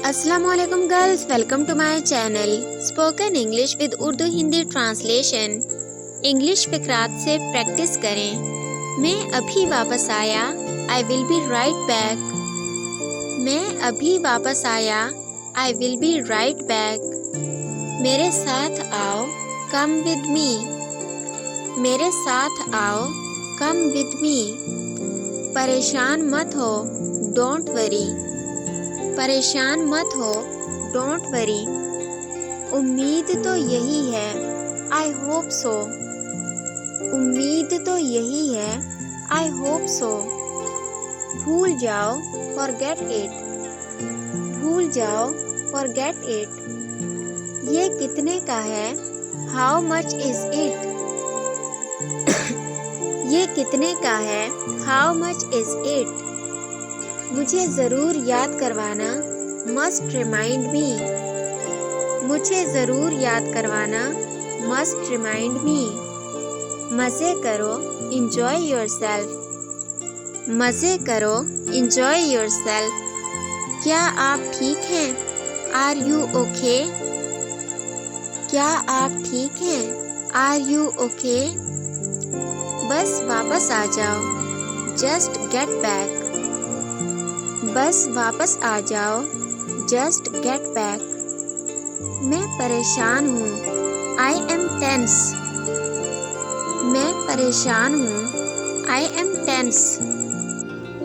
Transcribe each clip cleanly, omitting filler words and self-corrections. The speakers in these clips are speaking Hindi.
अस्सलामुअलैकुम girls, welcome to my channel spoken English with Urdu Hindi translation. English फिक्रात से प्रैक्टिस करें। मैं अभी वापस आया, I will be right back. मैं अभी वापस आया, I will be right back. मेरे साथ आओ, कम विद मी। मेरे साथ आओ, कम विद मी। परेशान मत हो, डोंट वरी। परेशान मत हो, डोंट वरी। उम्मीद तो यही है, आई होप सो। उम्मीद तो यही है, आई होप सो। भूल जाओ, फॉरगेट इट। भूल जाओ, फॉरगेट इट। ये कितने का है, हाउ मच इज इट। ये कितने का है, हाउ मच इज इट। मुझे ज़रूर याद करवाना, मस्ट रिमाइंड मी। मुझे ज़रूर याद करवाना, मस्ट रिमाइंड मी। मज़े करो, इंजॉय योरसेल्फ। मज़े करो, इंजॉय योरसेल्फ। क्या आप ठीक हैं, आर यू ओके। क्या आप ठीक हैं, आर यू ओके। बस वापस आ जाओ, जस्ट गेट बैक। बस वापस आ जाओ, जस्ट गेट बैक। मैं परेशान हूँ, आई एम टेंस। मैं परेशान हूँ, आई एम टेंस।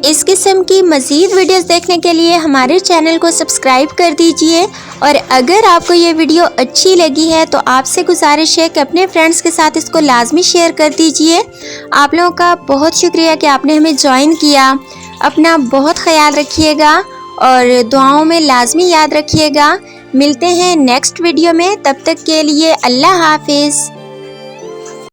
इस किस्म की मज़ीद वीडियोस देखने के लिए हमारे चैनल को सब्सक्राइब कर दीजिए। और अगर आपको ये वीडियो अच्छी लगी है तो आपसे गुजारिश है कि अपने फ्रेंड्स के साथ इसको लाजमी शेयर कर दीजिए। आप लोगों का बहुत शुक्रिया कि आपने हमें ज्वाइन किया। अपना बहुत ख्याल रखिएगा और दुआओं में लाजमी याद रखिएगा। मिलते हैं नेक्स्ट वीडियो में, तब तक के लिए अल्लाह हाफिज़।